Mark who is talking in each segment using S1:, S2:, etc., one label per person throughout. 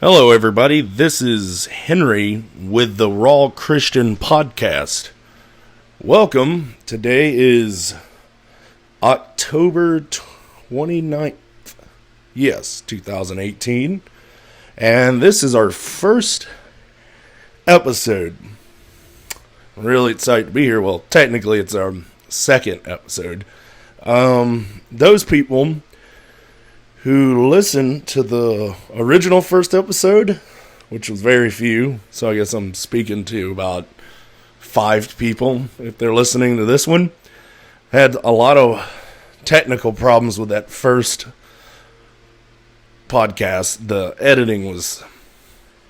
S1: Hello, everybody. This is Henry with the Raw Christian Podcast. Welcome. Today is October 29th. Yes, 2018. And this is our first episode. I'm really excited to be here. Well, technically, it's our second episode. Those people who listened to the original first episode, which was very few, so I guess I'm speaking to about 5 people if they're listening to this one, had a lot of technical problems with that first podcast. The editing was,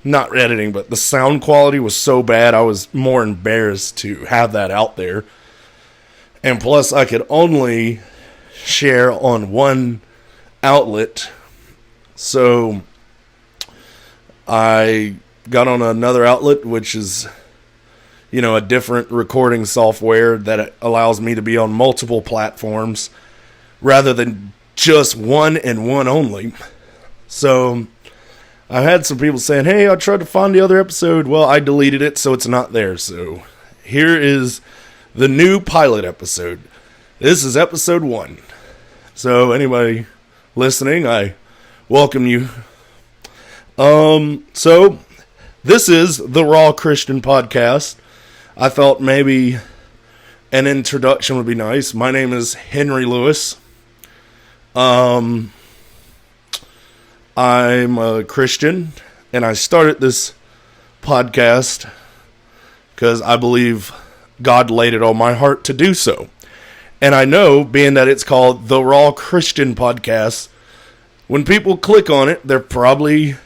S1: not editing, but the sound quality was so bad I was more embarrassed to have that out there. And plus I could only share on one outlet, so I got on another outlet, which is, a different recording software that allows me to be on multiple platforms rather than just one and one only. So I had some people saying, hey, I tried to find the other episode. Well, I deleted it, so it's not there. So here is the new pilot episode. This is episode 1. So anybody listening, I welcome you. So this is the Raw Christian Podcast. I thought maybe an introduction would be nice. My name is Henry Lewis. I'm a Christian, and I started this podcast because I believe God laid it on my heart to do so. And I know, being that it's called the Raw Christian Podcast, when people click on it, they're probably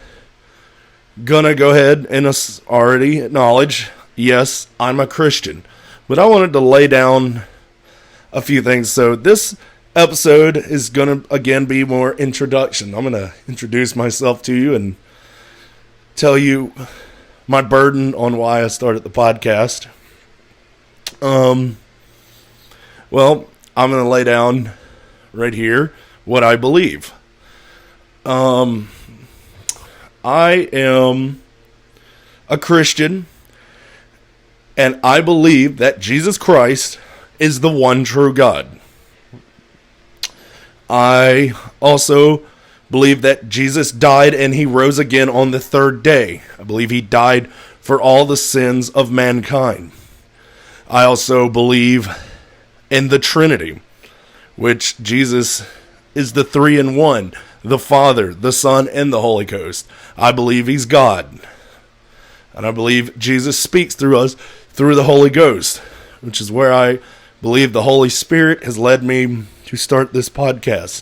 S1: gonna go ahead and already acknowledge, yes, I'm a Christian. But I wanted to lay down a few things. So this episode is gonna, again, be more introduction. I'm gonna introduce myself to you and tell you my burden on why I started the podcast. Well, I'm going to lay down right here what I believe. I am a Christian, and I believe that Jesus Christ is the one true God. I also believe that Jesus died and he rose again on the 3rd day. I believe he died for all the sins of mankind. I also believe in the Trinity, which Jesus is the 3-in-1, the Father, the Son, and the Holy Ghost. I believe he's God. And I believe Jesus speaks through us through the Holy Ghost, which is where I believe the Holy Spirit has led me to start this podcast.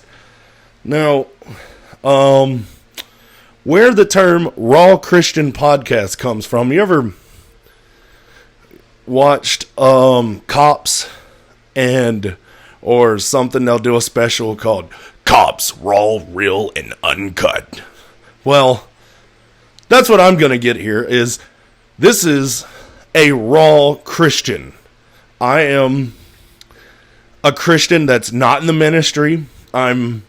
S1: Now, where the term Raw Christian Podcast comes from, you ever watched Cops or something? They'll do a special called Cops Raw, Real, and Uncut. Well, that's what I'm going to get here is this is a raw Christian. I am a Christian that's not in the ministry. I'm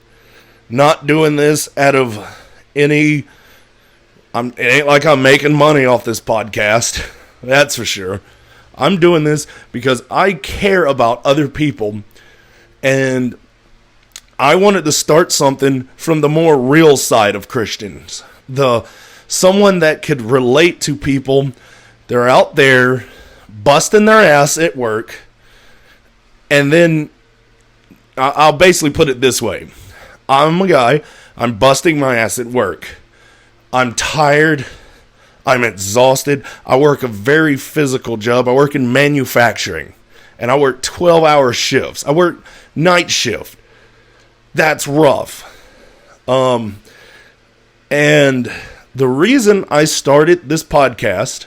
S1: not doing this out of any, it ain't like I'm making money off this podcast. That's for sure. I'm doing this because I care about other people, and I wanted to start something from the more real side of Christians. Someone that could relate to people. They're out there busting their ass at work, and then I'll basically put it this way. I'm a guy, I'm busting my ass at work. I'm tired. I'm exhausted. I work a very physical job. I work in manufacturing, and I work 12-hour shifts. I work night shift. That's rough. And the reason I started this podcast,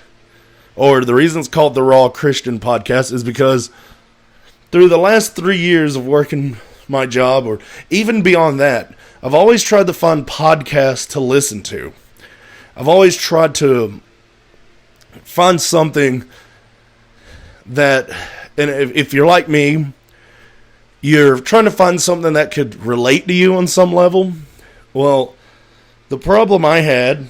S1: or the reason it's called the Raw Christian Podcast, is because through the last 3 years of working my job, or even beyond that, I've always tried to find podcasts to listen to. I've always tried to find something that, and if you're like me, you're trying to find something that could relate to you on some level. Well, the problem I had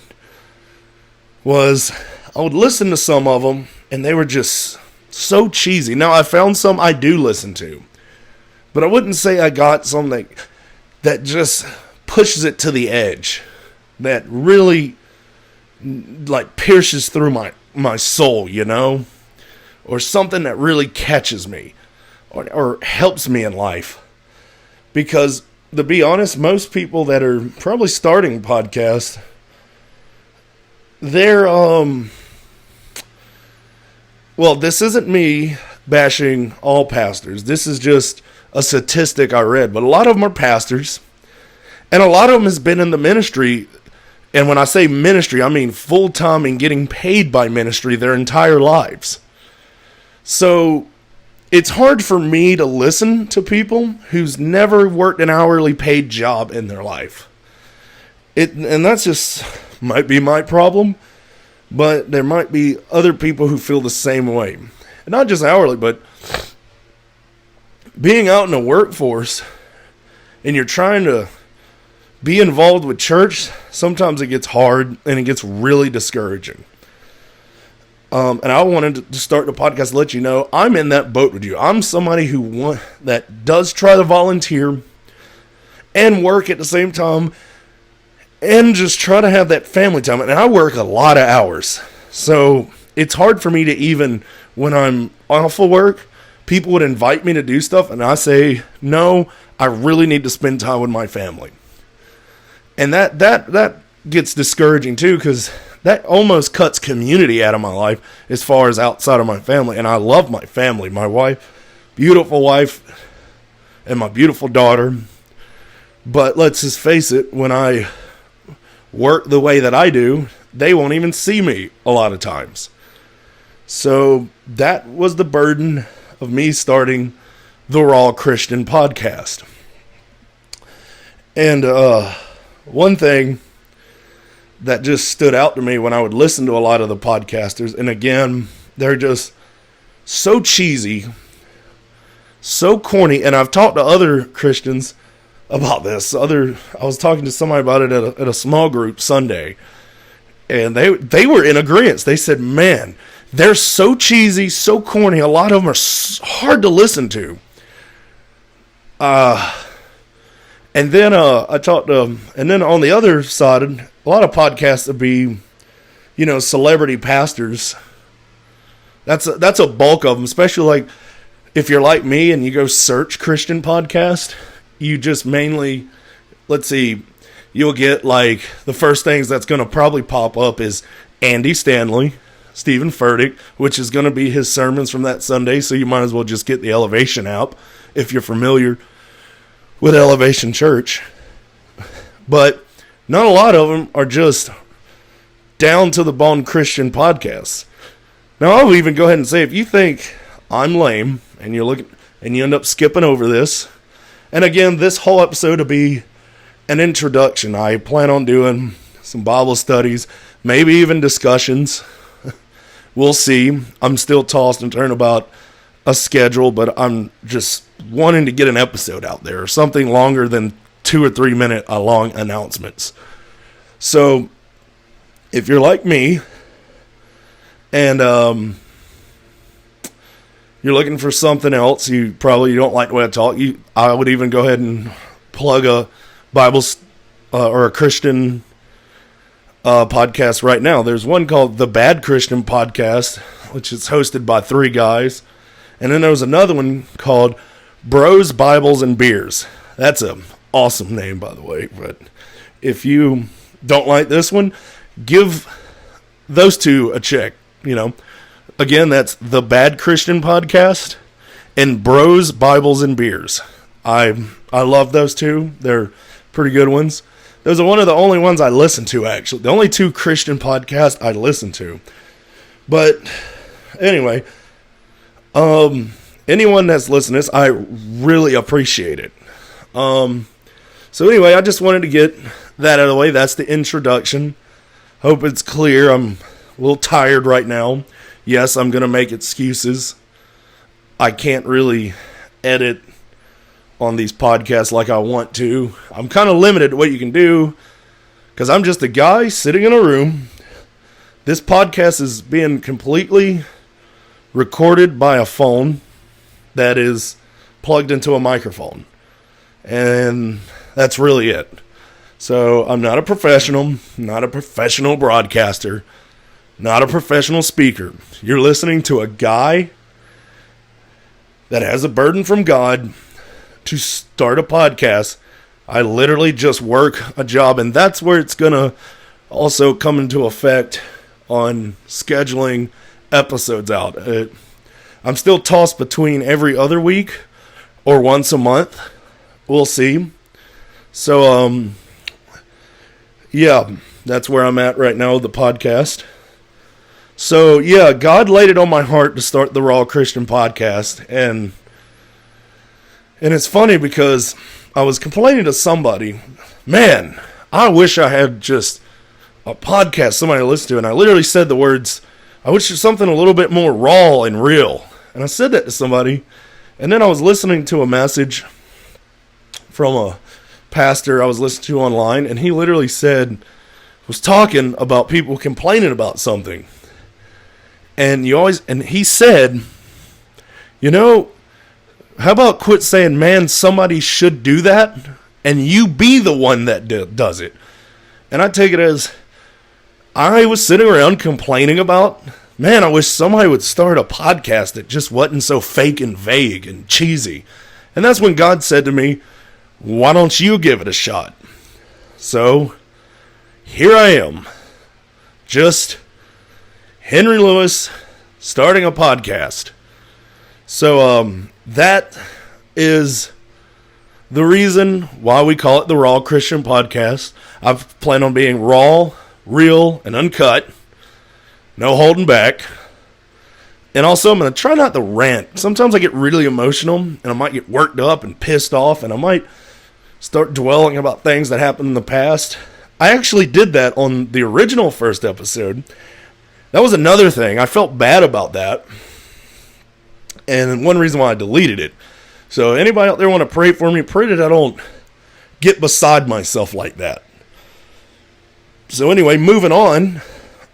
S1: was I would listen to some of them, and they were just so cheesy. Now, I found some I do listen to, but I wouldn't say I got some that just pushes it to the edge, that really like pierces through my soul, you know, or something that really catches me or helps me in life. Because to be honest, most people that are probably starting podcasts, they're well, this isn't me bashing all pastors. This is just a statistic I read, but a lot of them are pastors, and a lot of them has been in the ministry. And when I say ministry, I mean full-time and getting paid by ministry their entire lives. So it's hard for me to listen to people who's never worked an hourly paid job in their life. And that's just might be my problem, but there might be other people who feel the same way. And not just hourly, but being out in the workforce and you're trying to be involved with church, sometimes it gets hard and it gets really discouraging. And I wanted to start the podcast to let you know I'm in that boat with you. I'm somebody that does try to volunteer and work at the same time and just try to have that family time. And I work a lot of hours. So it's hard for me to even, when I'm off of work, people would invite me to do stuff and I say, no, I really need to spend time with my family. And that gets discouraging too, because that almost cuts community out of my life as far as outside of my family. And I love my family, my wife, beautiful wife, and my beautiful daughter. But let's just face it, when I work the way that I do, they won't even see me a lot of times. So that was the burden of me starting the Raw Christian podcast. And one thing that just stood out to me when I would listen to a lot of the podcasters, and again, they're just so cheesy, so corny, and I've talked to other Christians about this. I was talking to somebody about it at a small group Sunday, and they were in agreement. They said, man, they're so cheesy, so corny, a lot of them are hard to listen to. And then I talked to, and then on the other side, a lot of podcasts would be, celebrity pastors. That's a bulk of them, especially like if you're like me and you go search Christian podcast, you just mainly, let's see, you'll get like the first things that's going to probably pop up is Andy Stanley, Stephen Furtick, which is going to be his sermons from that Sunday. So you might as well just get the Elevation app if you're familiar with Elevation Church. But not a lot of them are just down to the bone Christian podcasts. Now, I'll even go ahead and say, if you think I'm lame and you end up skipping over this, and again, this whole episode will be an introduction. I plan on doing some Bible studies, maybe even discussions. We'll see. I'm still tossed and turned about a schedule, but I'm just wanting to get an episode out there, or something longer than 2 or 3 minute long announcements. So if you're like me and you're looking for something else, you don't like the way I talk, I would even go ahead and plug a Bible or a Christian podcast right now. There's one called The Bad Christian Podcast, which is hosted by 3 guys. And then there's another one called Bros, Bibles, and Beers. That's an awesome name, by the way. But if you don't like this one, give those 2 a check. Again, that's The Bad Christian Podcast and Bros, Bibles, and Beers. I love those 2. They're pretty good ones. Those are one of the only ones I listen to, actually. The only 2 Christian podcasts I listen to. But anyway, anyone that's listening to this, I really appreciate it. So anyway, I just wanted to get that out of the way. That's the introduction. Hope it's clear. I'm a little tired right now. Yes, I'm going to make excuses. I can't really edit on these podcasts like I want to. I'm kind of limited to what you can do because I'm just a guy sitting in a room This podcast is being completely recorded by a phone that is plugged into a microphone. And that's really it. So I'm not a professional, not a professional broadcaster, not a professional speaker. You're listening to a guy that has a burden from God to start a podcast. I literally just work a job, and that's where it's going to also come into effect on scheduling episodes out. I'm still tossed between every other week or once a month. We'll see. So, yeah, that's where I'm at right now with the podcast. So, yeah, God laid it on my heart to start the Raw Christian podcast, and it's funny because I was complaining to somebody, man, I wish I had just a podcast somebody to listen to, and I literally said the words, I wish there's something a little bit more raw and real, and I said that to somebody, and then I was listening to a message from a pastor I was listening to online, and he literally was talking about people complaining about something, and he said, how about quit saying, man, somebody should do that, and you be the one that does it. And I take it as, I was sitting around complaining about, man, I wish somebody would start a podcast that just wasn't so fake and vague and cheesy. And that's when God said to me, why don't you give it a shot? So, here I am. Just Henry Lewis starting a podcast. So, that is the reason why we call it the Raw Christian Podcast. I've planned on being raw, real, and uncut. No holding back. And also, I'm going to try not to rant. Sometimes I get really emotional, and I might get worked up and pissed off, and I might start dwelling about things that happened in the past. I actually did that on the original first episode. That was another thing. I felt bad about that. And one reason why I deleted it. So anybody out there want to pray for me, pray that I don't get beside myself like that. So anyway, moving on.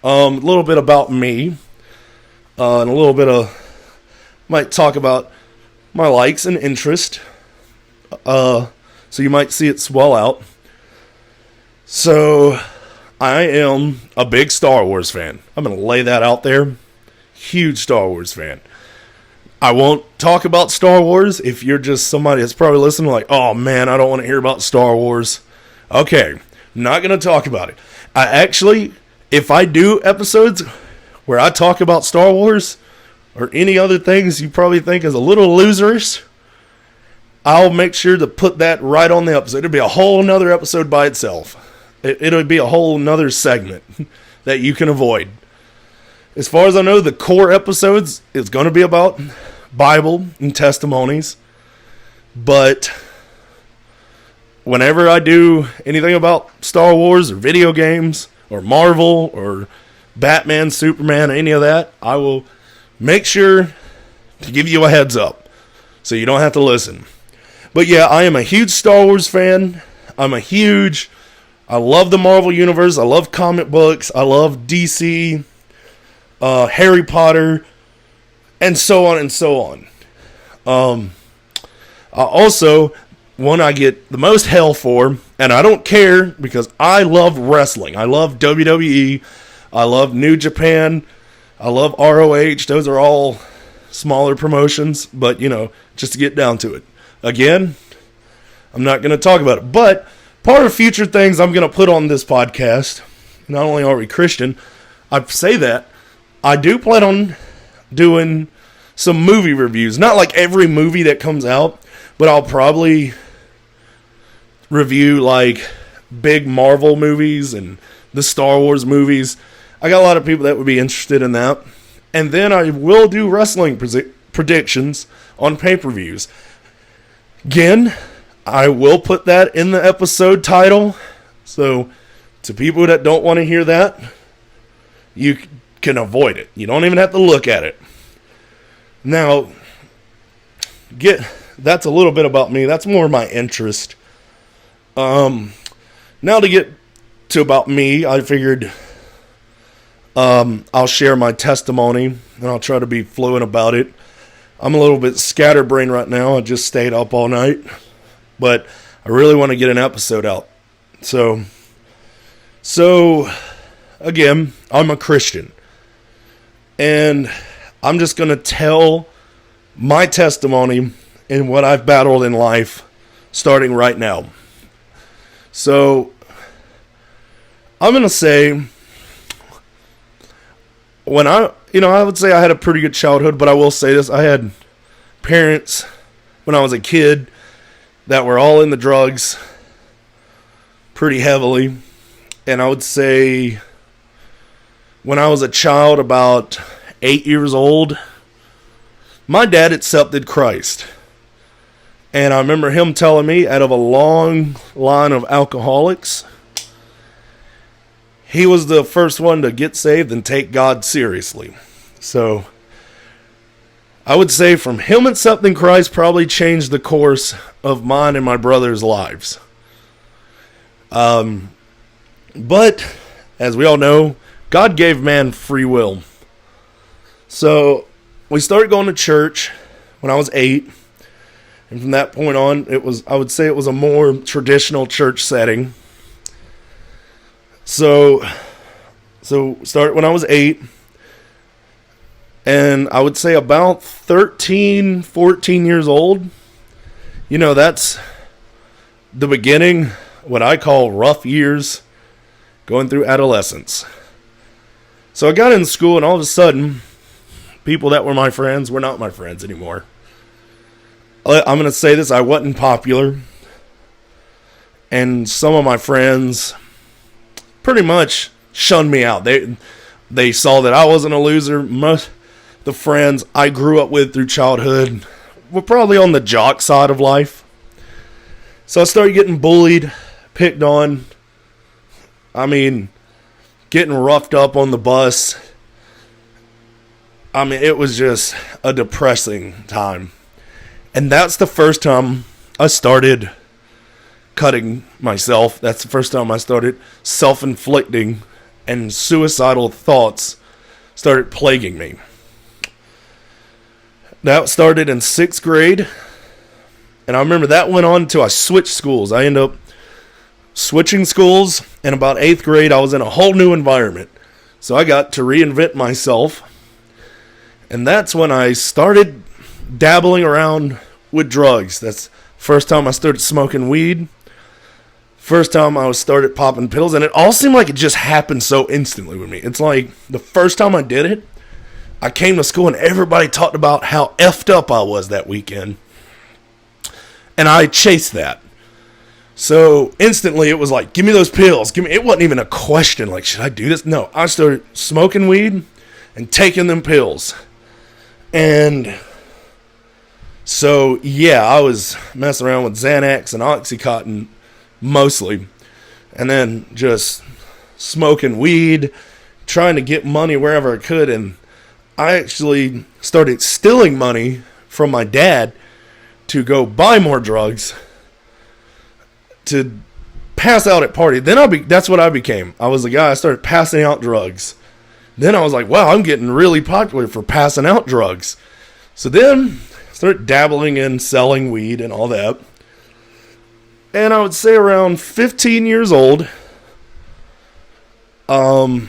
S1: A little bit about me. And a little bit might talk about my likes and interest. So you might see it swell out. So I am a big Star Wars fan. I'm going to lay that out there. Huge Star Wars fan. I won't talk about Star Wars if you're just somebody that's probably listening like, oh man, I don't want to hear about Star Wars. Okay, not going to talk about it. I actually, if I do episodes where I talk about Star Wars or any other things you probably think is a little loserish, I'll make sure to put that right on the episode. It'll be a whole nother episode by itself. It'll be a whole nother segment that you can avoid. As far as I know, the core episodes is going to be about Bible and testimonies. But whenever I do anything about Star Wars or video games or Marvel or Batman, Superman, any of that, I will make sure to give you a heads up so you don't have to listen. But yeah, I am a huge Star Wars fan. I love the Marvel Universe. I love comic books. I love DC, Harry Potter, and so on and so on. Also, one I get the most hell for, and I don't care because I love wrestling. I love WWE. I love New Japan. I love ROH. Those are all smaller promotions, but, just to get down to it. Again, I'm not going to talk about it, but part of future things I'm going to put on this podcast, not only are we Christian, I say that, I do plan on doing some movie reviews. Not like every movie that comes out, but I'll probably review like big Marvel movies and the Star Wars movies. I got a lot of people that would be interested in that. And then I will do wrestling predictions on pay-per-views. Again, I will put that in the episode title. So, to people that don't want to hear that, you can avoid it. You don't even have to look at it. Now, that's a little bit about me. That's more my interest. Now to get to about me, I figured I'll share my testimony, and I'll try to be fluent about it. I'm a little bit scatterbrained right now. I just stayed up all night, but I really want to get an episode out. So again, I'm a Christian, and I'm just going to tell my testimony and what I've battled in life starting right now. So I'm going to say, I would say I had a pretty good childhood, but I will say this. I had parents when I was a kid that were all in the drugs pretty heavily. And I would say when I was a child, about 8 years old, my dad accepted Christ. And I remember him telling me, out of a long line of alcoholics, he was the first one to get saved and take God seriously. So I would say from him accepting Christ probably changed the course of mine and my brother's lives. But as we all know, God gave man free will. So we started going to church when I was 8. And from that point on, I would say it was a more traditional church setting. So started when I was 8. And I would say about 13, 14 years old, that's the beginning, what I call rough years, going through adolescence. So I got in school, and all of a sudden, people that were my friends were not my friends anymore. I'm going to say this, I wasn't popular. And some of my friends pretty much shunned me out. They saw that I wasn't a loser. Most the friends I grew up with through childhood were probably on the jock side of life. So I started getting bullied, picked on. Getting roughed up on the bus. It was just a depressing time. And that's the first time I started cutting myself. That's the first time I started self-inflicting, and suicidal thoughts started plaguing me. That started in 6th grade. And I remember that went on until I switched schools. I ended up switching schools. In about 8th grade, I was in a whole new environment. So I got to reinvent myself. And that's when I started dabbling around with drugs. That's the first time I started smoking weed. First time I started popping pills. And it all seemed like it just happened so instantly with me. It's like the first time I did it, I came to school and everybody talked about how effed up I was that weekend. And I chased that. So instantly it was like, give me those pills. It wasn't even a question like, should I do this? No, I started smoking weed and taking them pills. And so, yeah, I was messing around with Xanax and Oxycontin mostly. And then just smoking weed, trying to get money wherever I could. And I actually started stealing money from my dad to go buy more drugs to pass out at party. Then that's what I became. I was the guy, I started passing out drugs. Then I was like, wow, I'm getting really popular for passing out drugs. So then I started dabbling in selling weed and all that. And I would say around 15 years old, 15,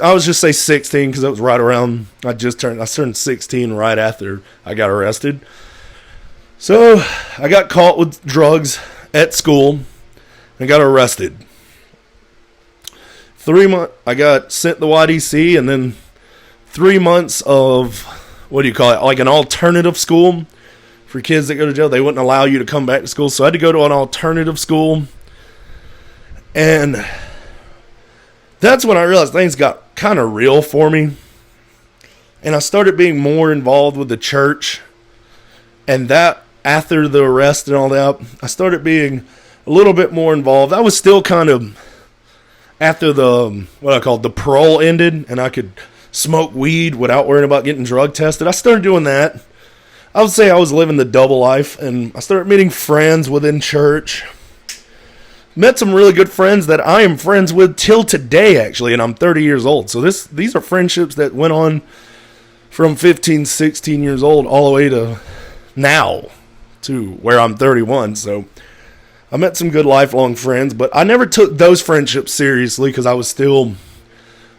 S1: I would just say 16 because it was right around, I turned 16 right after I got arrested. So I got caught with drugs at school and got arrested. 3 months, I got sent to YDC, and then 3 months of, like an alternative school for kids that go to jail. They wouldn't allow you to come back to school, so I had to go to an alternative school. And that's when I realized things got kind of real for me. And I started being more involved with the church. And that, after the arrest and all that, I started being a little bit more involved. I was still kind of, after the parole ended, and I could smoke weed without worrying about getting drug tested, I started doing that. I would say I was living the double life, and I started meeting friends within church. met some really good friends that I am friends with till today, actually, and I'm 30 years old. So these are friendships that went on from 15, 16 years old all the way to now, to where I'm 31. So I met some good lifelong friends, but I never took those friendships seriously because I was still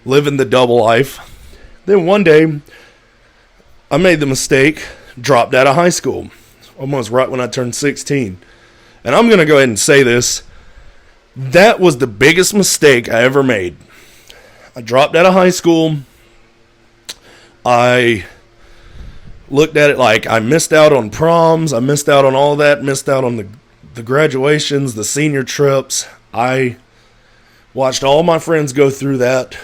S1: living the double life. Then one day, I made the mistake, dropped out of high school, almost right when I turned 16. And I'm going to go ahead and say this. That was the biggest mistake I ever made. I dropped out of high school. I looked at it like I missed out on proms. I missed out on all that. Missed out on the graduations, the senior trips. I watched all my friends go through that.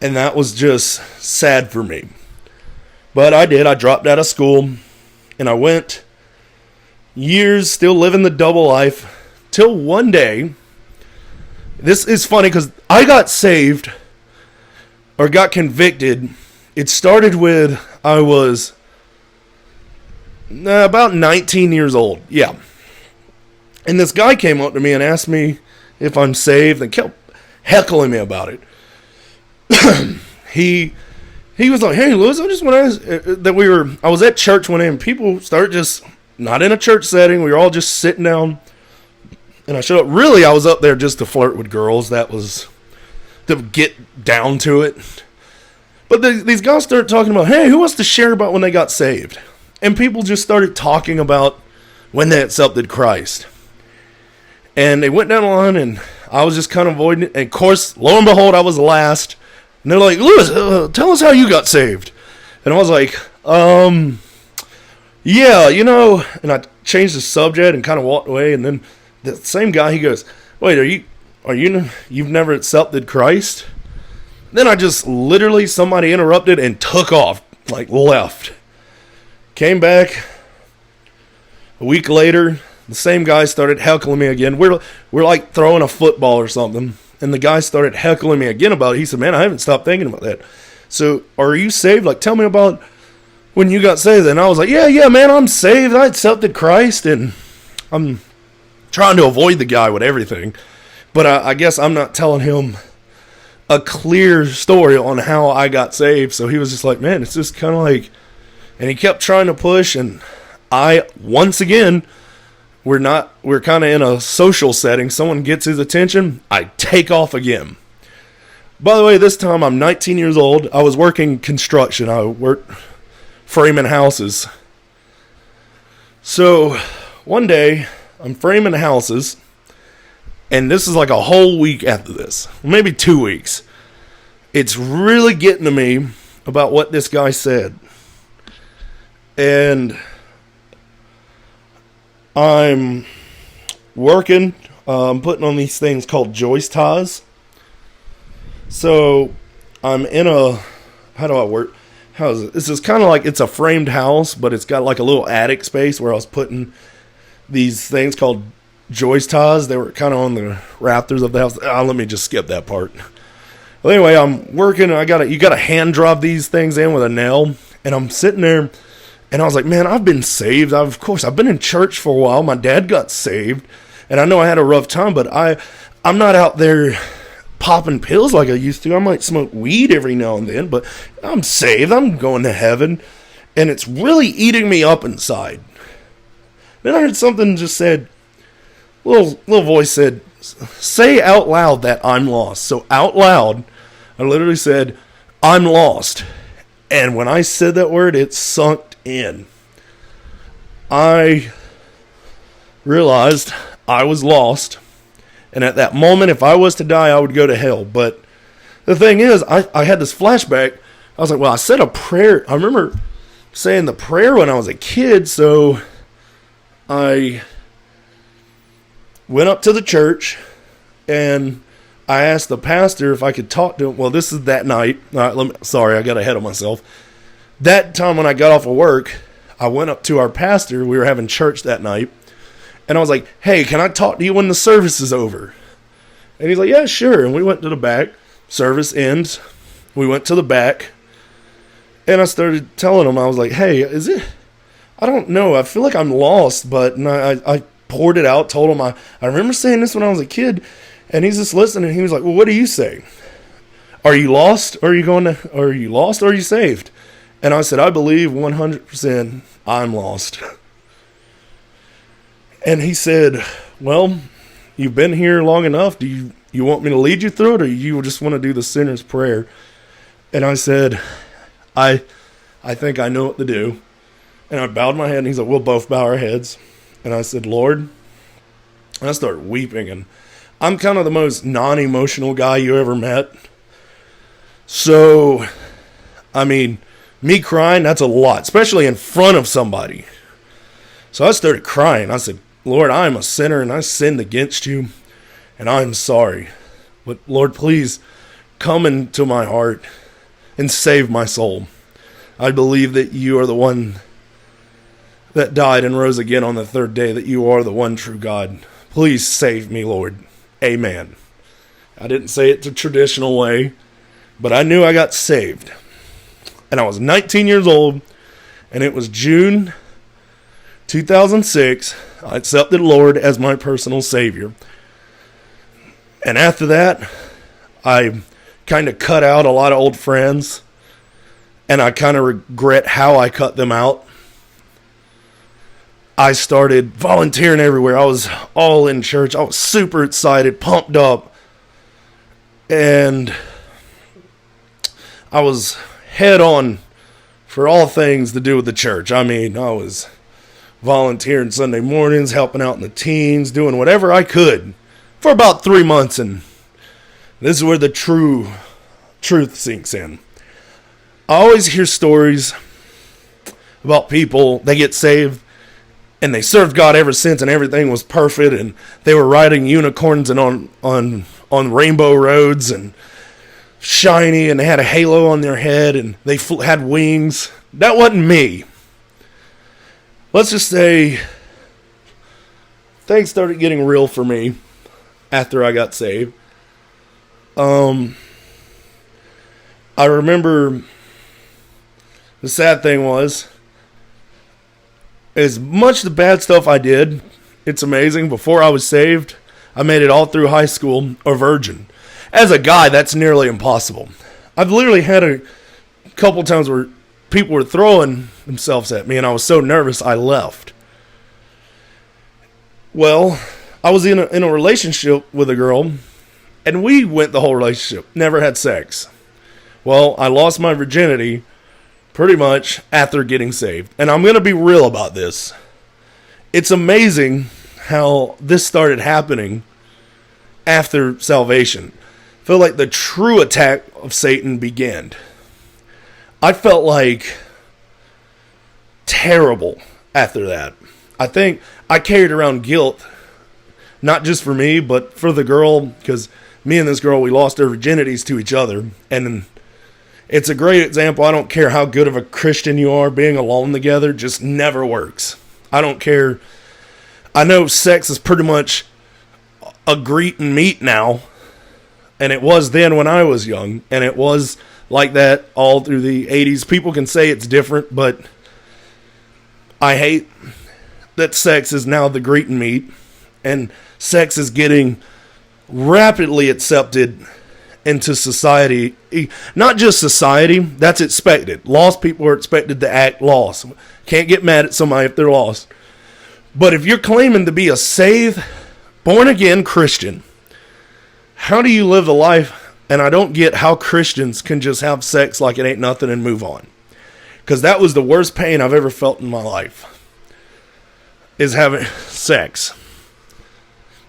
S1: And that was just sad for me. But I did. I dropped out of school. And I went years still living the double life. Till one day, this is funny because I got saved or got convicted. It started with I was about 19 years old. Yeah. And this guy came up to me and asked me if I'm saved and kept heckling me about it. He was like, "Hey, Lewis, I just want to ask that I was at church one day and people started just not in a church setting. We were all just sitting down. And I showed up. Really, I was up there just to flirt with girls. That was to get down to it. But these guys started talking about, hey, who wants to share about when they got saved? And people just started talking about when they accepted Christ. And they went down the line, and I was just kind of avoiding it. And, of course, lo and behold, I was last. And they're like, Lewis, tell us how you got saved. And I was like, yeah, And I changed the subject and kind of walked away, and then the same guy, he goes, wait, you've never accepted Christ? Then I just literally, somebody interrupted and took off, like left. Came back a week later, the same guy started heckling me again. We're like throwing a football or something, and the guy started heckling me again about it. He said, man, I haven't stopped thinking about that. So, are you saved? Like, tell me about when you got saved. And I was like, yeah, man, I'm saved. I accepted Christ, and I'm trying to avoid the guy with everything. But I guess I'm not telling him a clear story on how I got saved. So he was just like, man, it's just kind of like, and he kept trying to push. And once again, we're kind of in a social setting. Someone gets his attention, I take off again. By the way, this time I'm 19 years old. I was working construction. I worked framing houses. So one day, I'm framing houses, and this is like a whole week after this, maybe 2 weeks. It's really getting to me about what this guy said. And I'm working, putting on these things called joist ties. So I'm in how do I work? How is it? This is kind of like, it's a framed house, but it's got like a little attic space where I was putting these things called joist ties. They were kind of on the rafters of the house. Let me just skip that part. Well, anyway, I'm working. You got to hand drive these things in with a nail. And I'm sitting there, and I was like, man, I've been saved. Of course, I've been in church for a while. My dad got saved, and I know I had a rough time, but I'm not out there popping pills like I used to. I might smoke weed every now and then, but I'm saved. I'm going to heaven, and it's really eating me up inside. Then I heard something just said, little voice said, say out loud that I'm lost. So out loud, I literally said, I'm lost. And when I said that word, it sunk in. I realized I was lost. And at that moment, if I was to die, I would go to hell. But the thing is, I had this flashback. I was like, well, I said a prayer. I remember saying the prayer when I was a kid, so I went up to the church, and I asked the pastor if I could talk to him. Well, this is that night. Sorry, I got ahead of myself. That time when I got off of work, I went up to our pastor. We were having church that night. And I was like, hey, can I talk to you when the service is over? And he's like, yeah, sure. And we went to the back. Service ends. We went to the back. And I started telling him, I was like, hey, I don't know. I feel like I'm lost, but I poured it out, told him I remember saying this when I was a kid, and he's just listening. He was like, well, what do you say? Are you lost? Or are you lost or are you saved? And I said, I believe 100% I'm lost. And he said, well, you've been here long enough. Do you want me to lead you through it, or you just want to do the sinner's prayer? And I said, I think I know what to do. And I bowed my head, and he's like, we'll both bow our heads. And I said, Lord, and I started weeping. And I'm kind of the most non-emotional guy you ever met. So, I mean, me crying, that's a lot, especially in front of somebody. So I started crying. I said, Lord, I am a sinner, and I sinned against you, and I am sorry. But Lord, please come into my heart and save my soul. I believe that you are the one that died and rose again on the third day, that you are the one true God. Please save me, Lord. Amen. I didn't say it the traditional way, but I knew I got saved. And I was 19 years old, and it was June 2006. I accepted the Lord as my personal Savior. And after that, I kind of cut out a lot of old friends, and I kind of regret how I cut them out. I started volunteering everywhere. I was all in church. I was super excited, pumped up, and I was head on for all things to do with the church. I mean, I was volunteering Sunday mornings, helping out in the teens, doing whatever I could for about 3 months, and this is where the truth sinks in. I always hear stories about people, they get saved, and they served God ever since, and everything was perfect, and they were riding unicorns and on rainbow roads, and shiny, and they had a halo on their head, and they had wings. That wasn't me. Let's just say things started getting real for me after I got saved. I remember the sad thing was, as much the bad stuff I did, it's amazing. Before I was saved, I made it all through high school a virgin. As a guy, that's nearly impossible. I've literally had a couple times where people were throwing themselves at me, and I was so nervous I left. Well, I was in a relationship with a girl, and we went the whole relationship, never had sex. Well, I lost my virginity pretty much after getting saved. And I'm going to be real about this. It's amazing how this started happening after salvation. I feel like the true attack of Satan began. I felt like terrible after that. I think I carried around guilt, not just for me, but for the girl, because me and this girl, we lost our virginities to each other. And it's a great example. I don't care how good of a Christian you are, being alone together just never works. I don't care. I know sex is pretty much a greet and meet now, and it was then when I was young, and it was like that all through the 80s. People can say it's different, but I hate that sex is now the greet and meet, and sex is getting rapidly accepted into society. Not just society, that's expected. Lost people are expected to act lost. Can't get mad at somebody if they're lost. But if you're claiming to be a saved, born-again Christian, how do you live the life? And I don't get how Christians can just have sex like it ain't nothing and move on. Because that was the worst pain I've ever felt in my life, is having sex.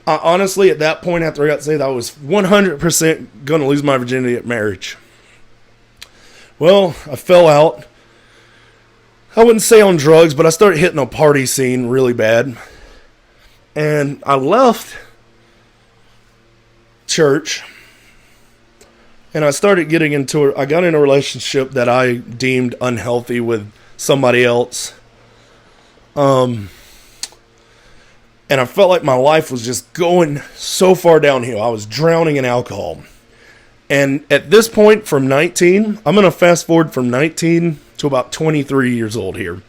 S1: Honestly, at that point, after I got saved, I was 100% going to lose my virginity at marriage. Well, I fell out. I wouldn't say on drugs, but I started hitting a party scene really bad. And I left church, and I started getting I got in a relationship that I deemed unhealthy with somebody else. And I felt like my life was just going so far downhill. I was drowning in alcohol. And at this point, from 19, I'm going to fast forward from 19 to about 23 years old here.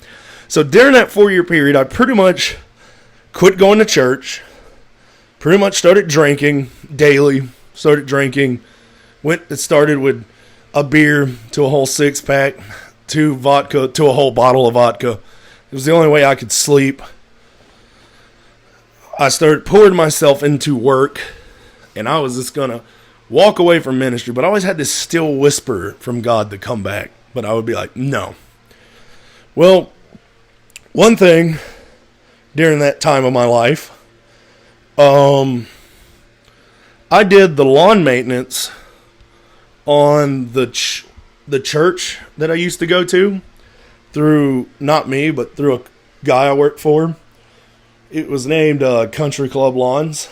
S1: So during that 4-year period, I pretty much quit going to church, pretty much started drinking daily, it started with a beer to a whole 6-pack, to vodka to a whole bottle of vodka. It was the only way I could sleep. I started pouring myself into work, and I was just going to walk away from ministry, but I always had this still whisper from God to come back, but I would be like, no. Well, one thing during that time of my life, I did the lawn maintenance on the church that I used to go to, through, not me, but through a guy I worked for. It was named Country Club Lawns.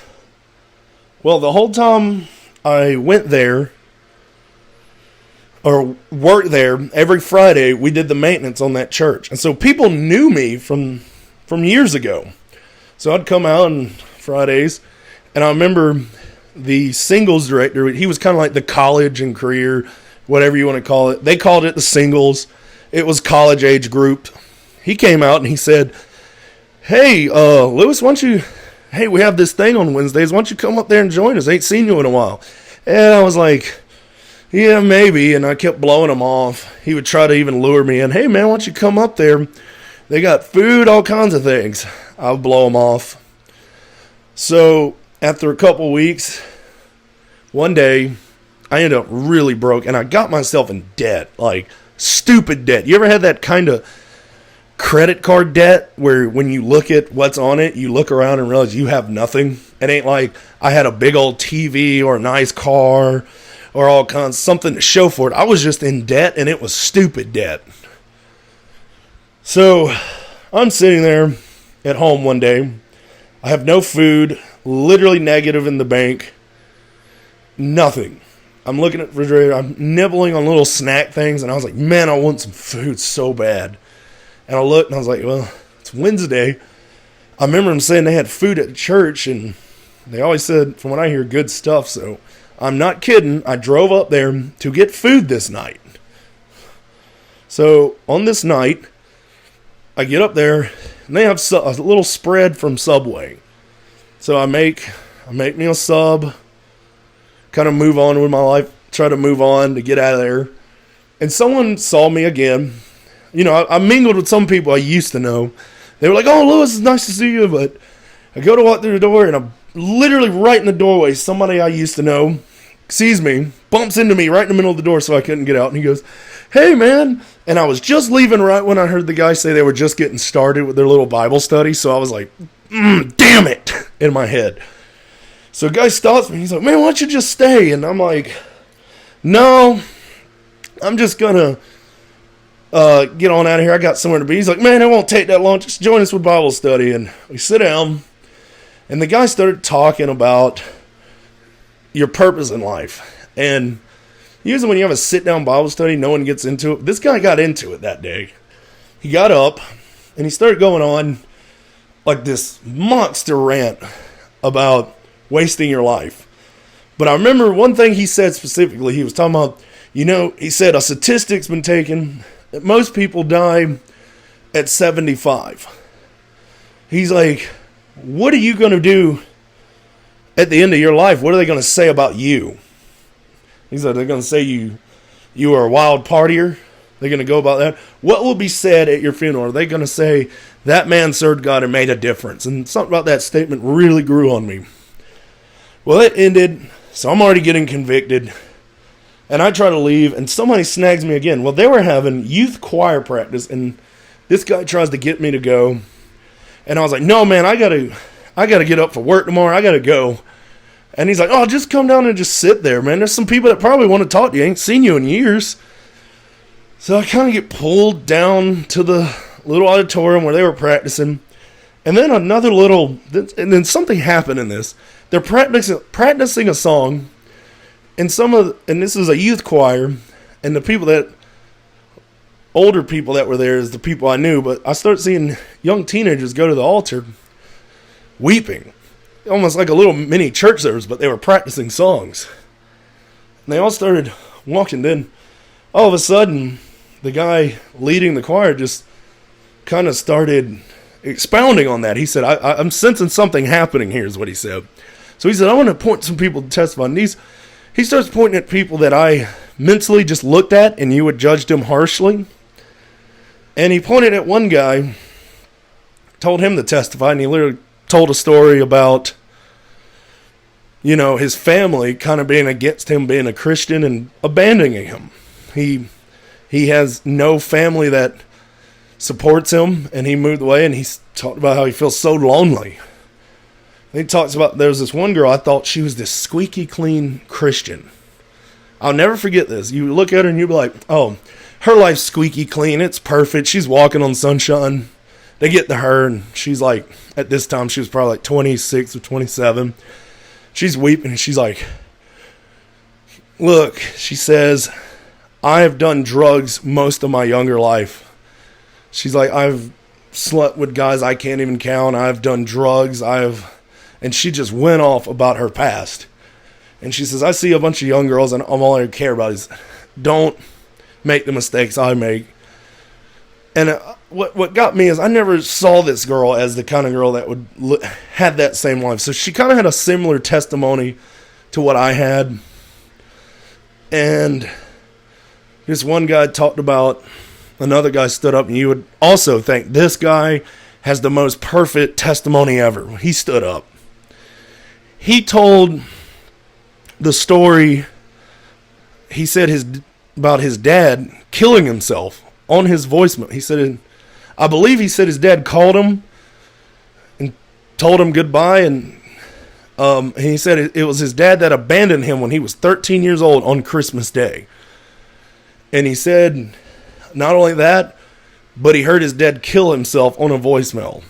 S1: Well, the whole time I went there, or worked there, every Friday we did the maintenance on that church. And so people knew me from years ago. So I'd come out on Fridays, and I remember the singles director, he was kind of like the college and career, whatever you want to call it. They called it the singles. It was college age group. He came out and he said, hey, Lewis, we have this thing on Wednesdays. Why don't you come up there and join us? I ain't seen you in a while. And I was like, yeah, maybe. And I kept blowing him off. He would try to even lure me in. Hey, man, why don't you come up there? They got food, all kinds of things. I would blow him off. So after a couple weeks, one day, I ended up really broke, and I got myself in debt, like stupid debt. You ever had that kind of credit card debt where when you look at what's on it, you look around and realize you have nothing? It ain't like I had a big old TV or a nice car or all kinds, something to show for it. I was just in debt, and it was stupid debt. So I'm sitting there at home one day. I have no food, literally negative in the bank, nothing. I'm looking at the refrigerator, I'm nibbling on little snack things, and I was like, man, I want some food so bad. And I looked, and I was like, well, it's Wednesday. I remember them saying they had food at church, and they always said, from what I hear, good stuff. So I'm not kidding. I drove up there to get food this night. So on this night, I get up there, and they have a little spread from Subway. So I make me a sub, kind of move on with my life, try to move on to get out of there. And someone saw me again. You know, I mingled with some people I used to know. They were like, oh, Lewis, it's nice to see you. But I go to walk through the door, and I'm literally right in the doorway. Somebody I used to know sees me, bumps into me right in the middle of the door so I couldn't get out. And he goes, hey, man. And I was just leaving right when I heard the guy say they were just getting started with their little Bible study. So I was like, damn it, in my head. So a guy stops me. He's like, man, why don't you just stay? And I'm like, no, I'm just going to get on out of here. I got somewhere to be. He's like, man, it won't take that long. Just join us with Bible study. And we sit down, and the guy started talking about your purpose in life. And usually when you have a sit-down Bible study, no one gets into it. This guy got into it that day. He got up, and he started going on like this monster rant about wasting your life. But I remember one thing he said specifically. He was talking about, he said a statistic's been taken that most people die at 75. He's like, what are you going to do at the end of your life? What are they going to say about you? He's like, they're going to say you are a wild partier. They're going to go about that. What will be said at your funeral? Are they going to say, that man served God and made a difference? And something about that statement really grew on me. Well, it ended, so I'm already getting convicted. And I try to leave, and somebody snags me again. Well, they were having youth choir practice, and this guy tries to get me to go. And I was like, no, man, I gotta get up for work tomorrow. I gotta go. And he's like, oh, just come down and just sit there, man. There's some people that probably want to talk to you. I ain't seen you in years. So I kind of get pulled down to the little auditorium where they were practicing. And then and then something happened in this. They're practicing a song. And this is a youth choir. And the older people that were there is the people I knew. But I started seeing young teenagers go to the altar weeping. Almost like a little mini church service, but they were practicing songs. And they all started walking. Then all of a sudden, the guy leading the choir just kind of started expounding on that. He said, I'm sensing something happening here, is what he said. So he said, I want to point some people to testify. And he starts pointing at people that I mentally just looked at and you would judge them harshly. And he pointed at one guy, told him to testify, and he literally told a story about, his family kind of being against him being a Christian and abandoning him. He has no family that supports him, and he moved away, and he's talked about how he feels so lonely. And he talks about, there's this one girl, I thought she was this squeaky clean Christian. I'll never forget this. You look at her and you'll be like, oh, her life's squeaky clean, it's perfect, she's walking on sunshine. They get to her, and she's like, at this time, she was probably like 26 or 27. She's weeping, and she's like, look, she says, I have done drugs most of my younger life. She's like, I've slept with guys I can't even count. I've done drugs. And she just went off about her past. And she says, I see a bunch of young girls, and all I care about is don't make the mistakes I make. And what got me is I never saw this girl as the kind of girl that would had that same life. So she kind of had a similar testimony to what I had. And this one guy talked about, another guy stood up, and you would also think, this guy has the most perfect testimony ever. He stood up. He told the story, he said about his dad killing himself on his voicemail. He said, I believe he said his dad called him and told him goodbye, and he said it was his dad that abandoned him when he was 13 years old on Christmas Day. And he said, not only that, but he heard his dad kill himself on a voicemail.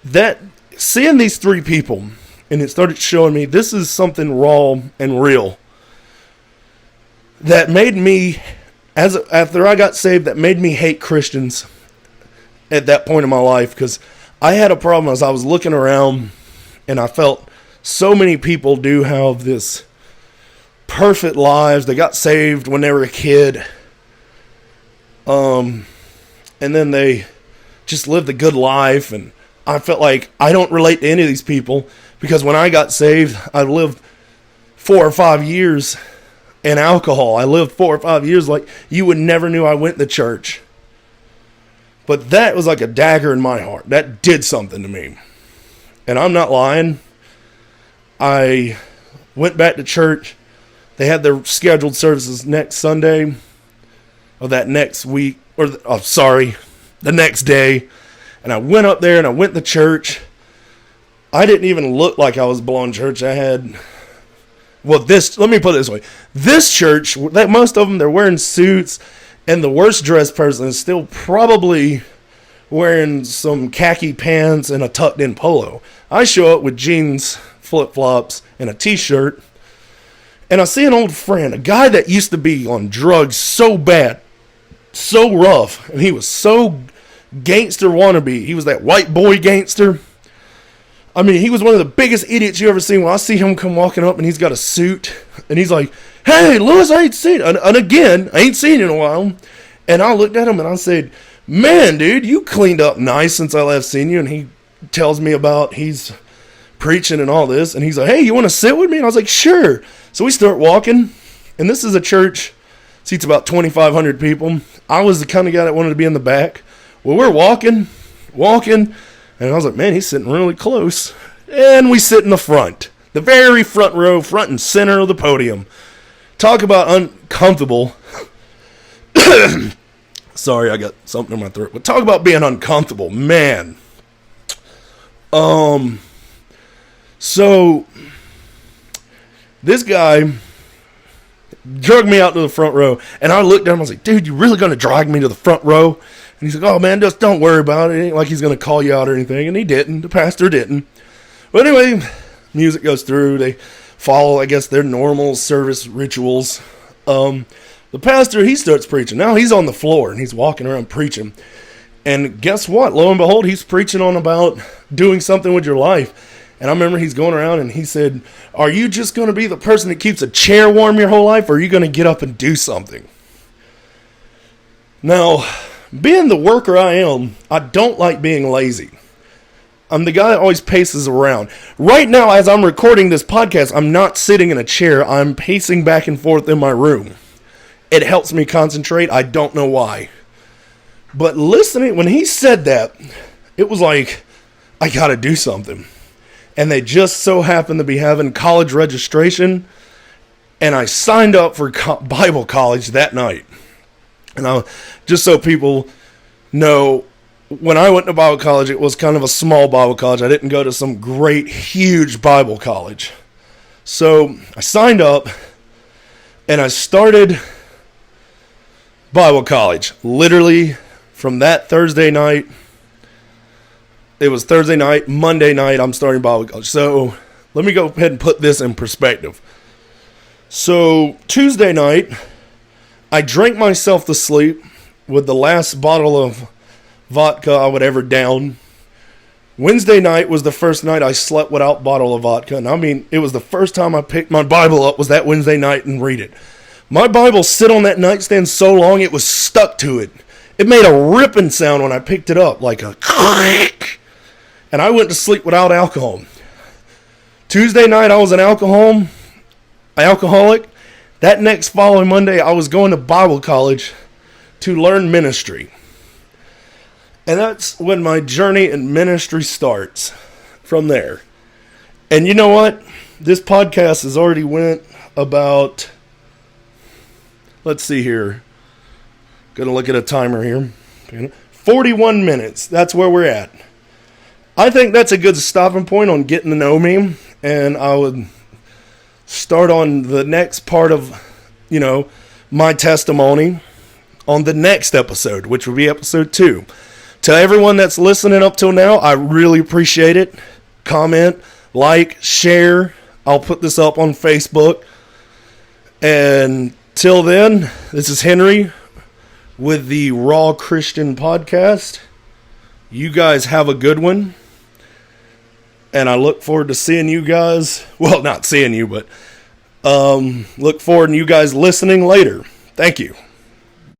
S1: That, seeing these three people, and it started showing me this is something raw and real that made me, after I got saved, that made me hate Christians at that point in my life, because I had a problem as I was looking around, and I felt so many people do have this perfect lives. They got saved when they were a kid. And then they just lived a good life, and I felt like I don't relate to any of these people, because when I got saved, I lived 4 or 5 years in alcohol. I lived 4 or 5 years like you would never knew I went to church. But that was like a dagger in my heart. That did something to me. And I'm not lying. I went back to church. They had their scheduled services next Sunday, or that next week, the next day. And I went up there and I went to church. I didn't even look like I was belonging to church. let me put it this way. This church, most of them, they're wearing suits, and the worst dressed person is still probably wearing some khaki pants and a tucked in polo. I show up with jeans, flip-flops, and a t-shirt, and I see an old friend, a guy that used to be on drugs so bad, so rough, and he was so gangster wannabe. He was that white boy gangster. I mean, he was one of the biggest idiots you ever seen. When I see him come walking up and he's got a suit, and he's like, hey, Lewis, I ain't seen it. And again, I ain't seen it in a while. And I looked at him and I said, man, dude, you cleaned up nice since I last seen you. And he tells me about he's preaching and all this. And he's like, hey, you want to sit with me? And I was like, sure. So we start walking. And this is a church, seats about 2,500 people. I was the kind of guy that wanted to be in the back. Well, we're walking. And I was like, man, he's sitting really close. And we sit in the front. The very front row, front and center of the podium. Talk about uncomfortable. Sorry, I got something in my throat. But talk about being uncomfortable, man. So this guy dragged me out to the front row, and I looked at him. I was like, dude, you really going to drag me to the front row? And he's like, oh, man, just don't worry about it. It ain't like he's going to call you out or anything. And he didn't. The pastor didn't. But anyway, music goes through. They follow, I guess, their normal service rituals. The pastor, he starts preaching. Now he's on the floor, and he's walking around preaching. And guess what? Lo and behold, he's preaching on about doing something with your life. And I remember he's going around, and he said, are you just going to be the person that keeps a chair warm your whole life, or are you going to get up and do something? Now, being the worker I am, I don't like being lazy. I'm the guy that always paces around. Right now, as I'm recording this podcast, I'm not sitting in a chair. I'm pacing back and forth in my room. It helps me concentrate. I don't know why. But listening, when he said that, it was like, I gotta do something. And they just so happened to be having college registration, and I signed up for Bible college that night. And just so people know, when I went to Bible college, it was kind of a small Bible college. I didn't go to some great, huge Bible college. So I signed up, and I started Bible college. Literally, from that Thursday night, it was Thursday night, Monday night, I'm starting Bible college. So let me go ahead and put this in perspective. So Tuesday night, I drank myself to sleep with the last bottle of vodka I would ever down. Wednesday night was the first night I slept without a bottle of vodka. And I mean, it was the first time I picked my Bible up was that Wednesday night and read it. My Bible sit on that nightstand so long it was stuck to it. It made a ripping sound when I picked it up, like a click. And I went to sleep without alcohol. Tuesday night I was an alcoholic. That next following Monday I was going to Bible college to learn ministry. And that's when my journey in ministry starts from there. And you know what? This podcast has already went about, let's see here. Gonna look at a timer here. 41 minutes. That's where we're at. I think that's a good stopping point on getting to know me. And I would start on the next part of, my testimony on the next episode, which will be episode 2. To everyone that's listening up till now, I really appreciate it. Comment, like, share. I'll put this up on Facebook. And till then, this is Henry with the Raw Christian Podcast. You guys have a good one. And I look forward to seeing you guys. Well, not seeing you, but look forward to you guys listening later. Thank you.